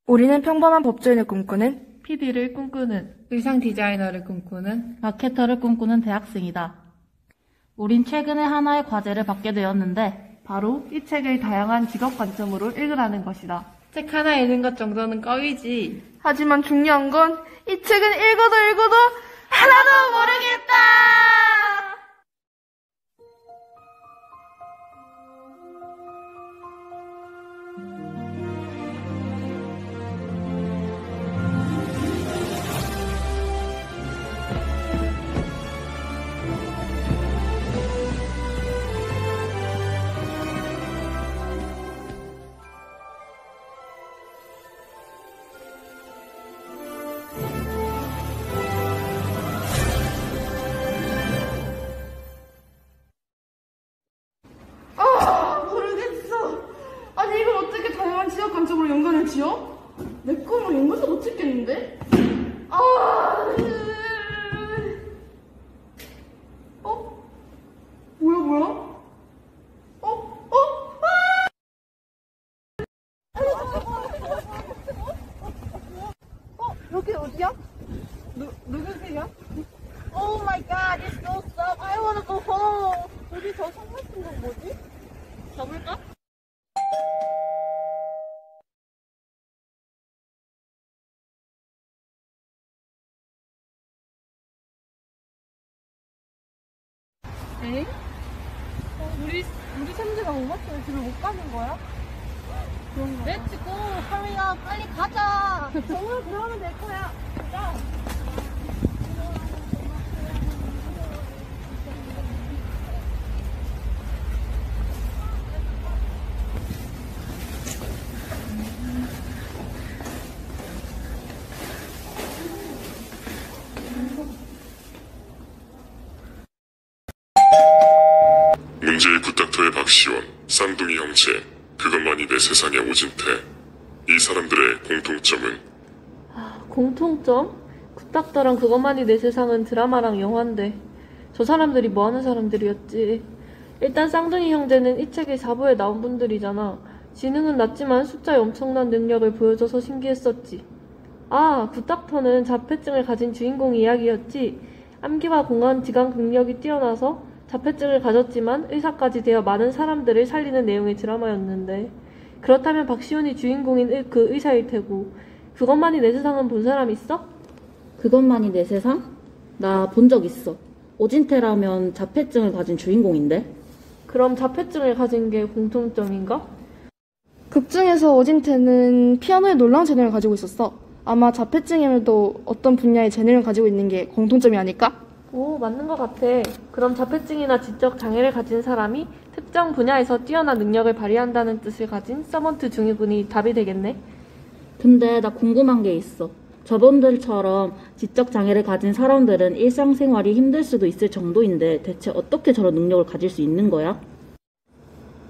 우리는 평범한 법조인을 꿈꾸는 PD를 꿈꾸는 의상 디자이너를 꿈꾸는 마케터를 꿈꾸는 대학생이다. 우린 최근에 하나의 과제를 받게 되었는데 바로 이 책을 다양한 직업 관점으로 읽으라는 것이다. 책 하나 읽는 것 정도는 껌이지. 하지만 중요한 건 이 책은 읽어도 하나도 모르겠다. 모르겠어. 아니 이걸 어떻게 다양한 지역 관점으로 연관을 지어? 내 거랑 연관도 못 찍겠는데? 뭐야? 여기 어디야? 누구세요? Oh my god, it's so stuck. I wanna go home. 여기 저 성 같은 건 뭐지? 가볼까? 에이? 우리 삼지가 못 맞추면 집에 못 가는 거야? 그런가? 렛츠고, hurry up. 빨리 가자. 정말 그러면 될 거야. 자. 문제의 굿닥터의 박시원, 쌍둥이 형제, 그것만이 내 세상의 오진태. 이 사람들의 공통점은? 공통점? 굿닥터랑 그것만이 내 세상은 드라마랑 영화인데 저 사람들이 뭐하는 사람들이었지? 일단 쌍둥이 형제는 이 책의 4부에 나온 분들이잖아. 지능은 낮지만 숫자에 엄청난 능력을 보여줘서 신기했었지. 굿닥터는 자폐증을 가진 주인공 이야기였지. 암기와 공원 지각 능력이 뛰어나서 자폐증을 가졌지만 의사까지 되어 많은 사람들을 살리는 내용의 드라마였는데, 그렇다면 박시훈이 주인공인 그 의사일 테고, 그것만이 내 세상은 본 사람 있어? 그것만이 내 세상? 나 본 적 있어. 오진태라면 자폐증을 가진 주인공인데? 그럼 자폐증을 가진 게 공통점인가? 극 중에서 오진태는 피아노에 놀라운 재능을 가지고 있었어. 아마 자폐증임에도 어떤 분야의 재능을 가지고 있는 게 공통점이 아닐까? 오, 맞는 것 같아. 그럼 자폐증이나 지적 장애를 가진 사람이 특정 분야에서 뛰어난 능력을 발휘한다는 뜻을 가진 서번트 중위군이 답이 되겠네. 근데 나 궁금한 게 있어. 저분들처럼 지적 장애를 가진 사람들은 일상생활이 힘들 수도 있을 정도인데 대체 어떻게 저런 능력을 가질 수 있는 거야?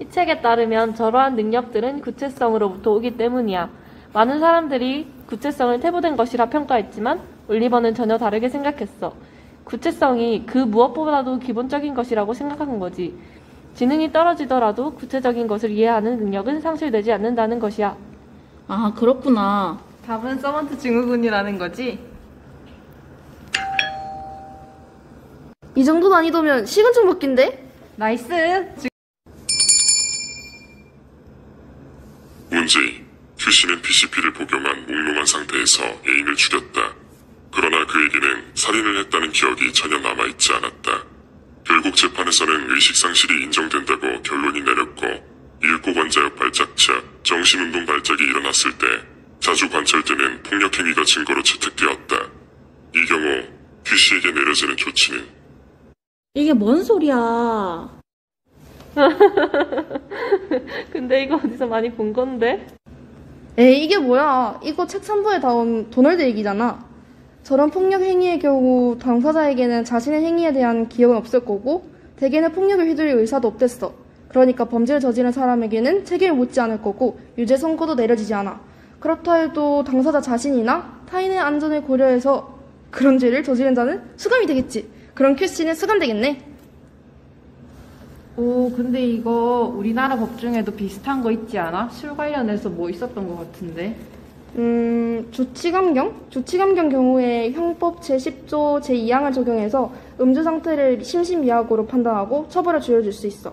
이 책에 따르면 저러한 능력들은 구체성으로부터 오기 때문이야. 많은 사람들이 구체성을 태보된 것이라 평가했지만 올리버는 전혀 다르게 생각했어. 구체성이 그 무엇보다도 기본적인 것이라고 생각한 거지. 지능이 떨어지더라도 구체적인 것을 이해하는 능력은 상실되지 않는다는 것이야. 그렇구나. 답은 서번트 증후군이라는 거지? 이 정도 난이도면 식은죽 먹기인데? 나이스! 문제 2. 큐씨는 PCP를 복용한 몽롱한 상태에서 애인을 죽였다. 그러나 그에게는 살인을 했다는 기억이 전혀 남아있지 않았다. 결국 재판에서는 의식상실이 인정된다고 결론이 내렸고, 일고 관자역 발작차, 정신운동 발작이 일어났을 때 자주 관찰되는 폭력행위가 증거로 채택되었다. 이 경우 큐씨에게 내려지는 조치는? 이게 뭔 소리야? 근데 이거 어디서 많이 본 건데? 에이 이게 뭐야. 이거 책 3부에 나온 도널드 얘기잖아. 저런 폭력 행위의 경우 당사자에게는 자신의 행위에 대한 기억은 없을 거고 대개는 폭력을 휘두를 의사도 없댔어. 그러니까 범죄를 저지른 사람에게는 책임을 묻지 않을 거고 유죄 선고도 내려지지 않아. 그렇다 해도 당사자 자신이나 타인의 안전을 고려해서 그런 죄를 저지른 자는 수감이 되겠지. 그럼 큐씨는 수감되겠네. 오, 근데 이거 우리나라 법 중에도 비슷한 거 있지 않아? 술 관련해서 뭐 있었던 것 같은데. 주치감경? 주치감경 경우에 형법 제10조 제2항을 적용해서 음주 상태를 심신미약으로 판단하고 처벌을 줄여줄 수 있어.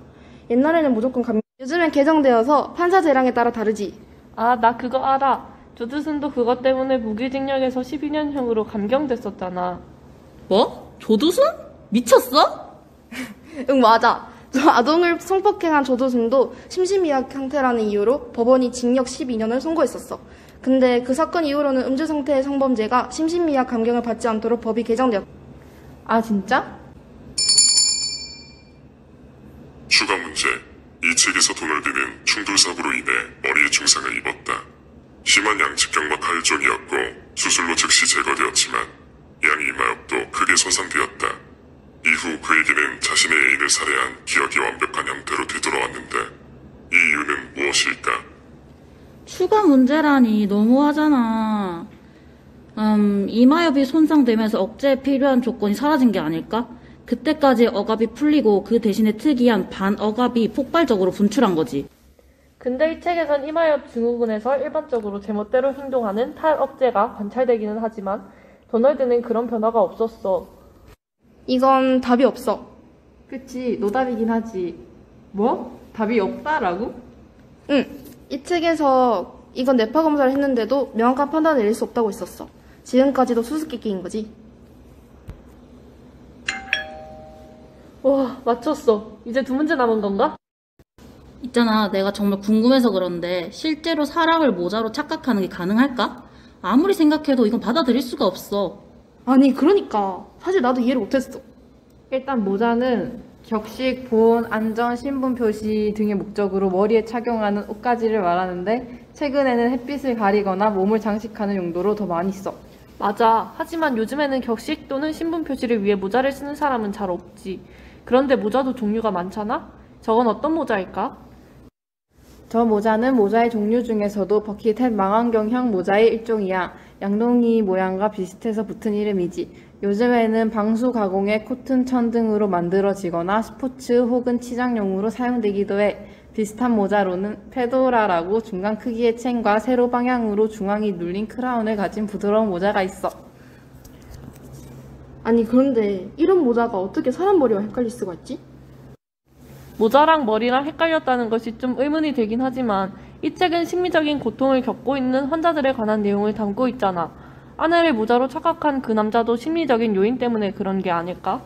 옛날에는 무조건 감경, 요즘엔 개정되어서 판사 재량에 따라 다르지. 아, 나 그거 알아. 조두순도 그것 때문에 무기징역에서 12년형으로 감경됐었잖아. 뭐? 조두순? 미쳤어? 응, 맞아. 저 아동을 성폭행한 조두순도 심신미약 상태라는 이유로 법원이 징역 12년을 선고했었어. 근데 그 사건 이후로는 음주 상태의 성범죄가 심신미약 감경을 받지 않도록 법이 개정되었다. 아, 진짜? 추가 문제. 이 책에서 도널드는 충돌사고로 인해 머리에 중상을 입었다. 심한 양측경막 할종이었고 수술로 즉시 제거되었지만 양 이마엽도 크게 손상되었다. 이후 그에게는 자신의 애인을 살해한 기억이 완벽한 형태로 되돌아왔는데 이 이유는 무엇일까? 추가 문제라니 너무하잖아. 이마엽이 손상되면서 억제에 필요한 조건이 사라진 게 아닐까? 그때까지 억압이 풀리고 그 대신에 특이한 반억압이 폭발적으로 분출한 거지. 근데 이 책에선 이마엽 증후군에서 일반적으로 제멋대로 행동하는 탈억제가 관찰되기는 하지만 도널드는 그런 변화가 없었어. 이건 답이 없어. 그치, 노답이긴 하지. 뭐? 답이 없다라고? 응, 이 책에서 이건 뇌파 검사를 했는데도 명확한 판단을 내릴 수 없다고 했었어. 지금까지도 수수께끼인 거지. 와, 맞췄어. 이제 2문제 남은 건가? 있잖아, 내가 정말 궁금해서 그런데 실제로 사람을 모자로 착각하는 게 가능할까? 아무리 생각해도 이건 받아들일 수가 없어. 아니, 그러니까. 사실 나도 이해를 못했어. 일단 모자는 격식, 보온, 안전, 신분 표시 등의 목적으로 머리에 착용하는 옷가지를 말하는데 최근에는 햇빛을 가리거나 몸을 장식하는 용도로 더 많이 써. 맞아. 하지만 요즘에는 격식 또는 신분 표시를 위해 모자를 쓰는 사람은 잘 없지. 그런데 모자도 종류가 많잖아? 저건 어떤 모자일까? 저 모자는 모자의 종류 중에서도 버킷햇 망원경형 모자의 일종이야. 양동이 모양과 비슷해서 붙은 이름이지. 요즘에는 방수 가공의 코튼 천 등으로 만들어지거나 스포츠 혹은 치장용으로 사용되기도 해. 비슷한 모자로는 페도라라고 중간 크기의 챙과 세로 방향으로 중앙이 눌린 크라운을 가진 부드러운 모자가 있어. 아니, 그런데 이런 모자가 어떻게 사람 머리와 헷갈릴 수가 있지? 모자랑 머리랑 헷갈렸다는 것이 좀 의문이 되긴 하지만 이 책은 심리적인 고통을 겪고 있는 환자들에 관한 내용을 담고 있잖아. 아내를 모자로 착각한 그 남자도 심리적인 요인 때문에 그런 게 아닐까?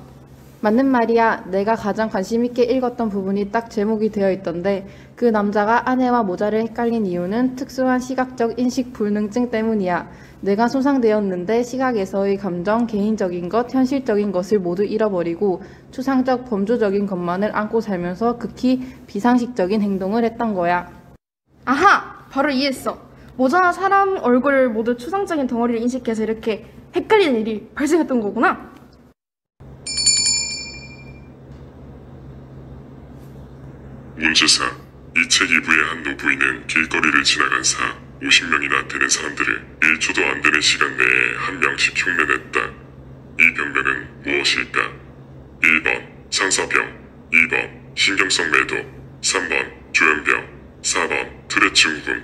맞는 말이야. 내가 가장 관심 있게 읽었던 부분이 딱 제목이 되어 있던데 그 남자가 아내와 모자를 헷갈린 이유는 특수한 시각적 인식 불능증 때문이야. 뇌가 손상되었는데 시각에서의 감정, 개인적인 것, 현실적인 것을 모두 잃어버리고 추상적 범주적인 것만을 안고 살면서 극히 비상식적인 행동을 했던 거야. 아하! 바로 이해했어. 모자나 사람 얼굴을 모두 추상적인 덩어리를 인식해서 이렇게 헷갈리는 일이 발생했던 거구나. 문제사. 이 책 2부의 한 노부인은 길거리를 지나간 50명이나 되는 사람들을 1초도 안 되는 시간 내에 한 명씩 흉내냈다. 이 병명은 무엇일까? 1번 상사병, 2번 신경성 매도, 3번 조현병, 4번 투렛 증후군.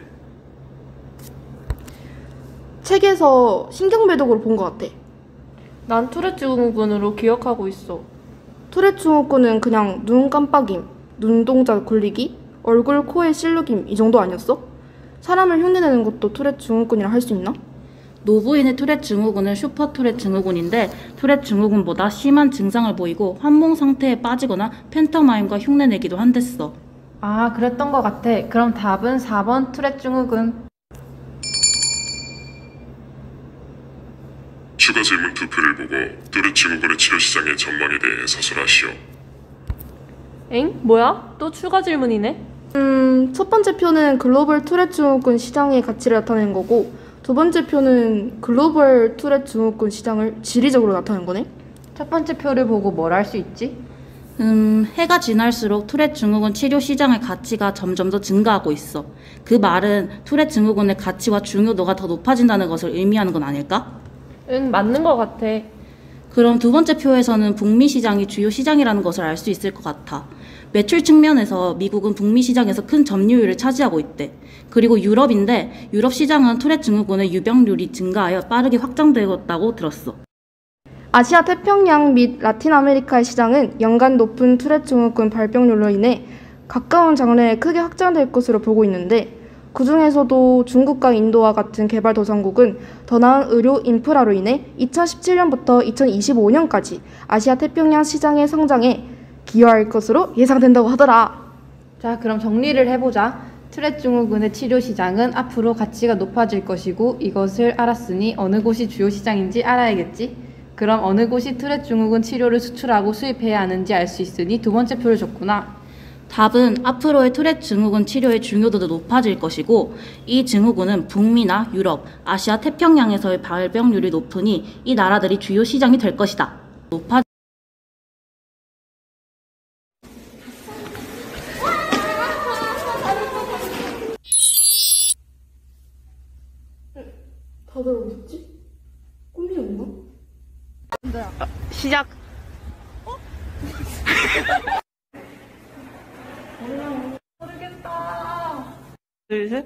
책에서 신경매독으로 본 것 같아. 난 투렛 증후군으로 기억하고 있어. 투렛 증후군은 그냥 눈 깜빡임, 눈동자 굴리기, 얼굴, 코에 실룩임 이 정도 아니었어? 사람을 흉내내는 것도 투렛 증후군이라 할 수 있나? 노부인의 투렛 증후군은 슈퍼 투렛 증후군인데 투렛 증후군보다 심한 증상을 보이고 환몽 상태에 빠지거나 팬터마임과 흉내내기도 한댔어. 아, 그랬던 것 같아. 그럼 답은 4번 투렛 증후군. 추가 질문 투표를 보고 투렛 증후군의 치료 시장의 전망에 대해 서술하시오. 엥? 뭐야? 또 추가 질문이네? 첫 번째 표는 글로벌 투렛 증후군 시장의 가치를 나타낸 거고 두 번째 표는 글로벌 투렛 증후군 시장을 지리적으로 나타낸 거네? 첫 번째 표를 보고 뭘 할 수 있지? 해가 지날수록 투렛 증후군 치료 시장의 가치가 점점 더 증가하고 있어. 그 말은 투렛 증후군의 가치와 중요도가 더 높아진다는 것을 의미하는 건 아닐까? 응, 맞는 것 같아. 그럼 두 번째 표에서는 북미 시장이 주요 시장이라는 것을 알 수 있을 것 같아. 매출 측면에서 미국은 북미 시장에서 큰 점유율을 차지하고 있대. 그리고 유럽인데 유럽 시장은 투렛 증후군의 유병률이 증가하여 빠르게 확장되었다고 들었어. 아시아 태평양 및 라틴 아메리카의 시장은 연간 높은 투렛 증후군 발병률로 인해 가까운 장래에 크게 확장될 것으로 보고 있는데, 그 중에서도 중국과 인도와 같은 개발도상국은 더 나은 의료 인프라로 인해 2017년부터 2025년까지 아시아 태평양 시장의 성장에 기여할 것으로 예상된다고 하더라. 자, 그럼 정리를 해보자. 투렛 증후군의 치료 시장은 앞으로 가치가 높아질 것이고, 이것을 알았으니 어느 곳이 주요 시장인지 알아야겠지. 그럼 어느 곳이 투렛 증후군 치료를 수출하고 수입해야 하는지 알 수 있으니 두 번째 표를 줬구나. 답은 앞으로의 투렛 증후군 치료의 중요도도 높아질 것이고, 이 증후군은 북미나 유럽, 아시아 태평양에서의 발병률이 높으니 이 나라들이 주요 시장이 될 것이다. 다들 어딨지? 꿈이었나? 시작. 모르겠다. 둘, 셋.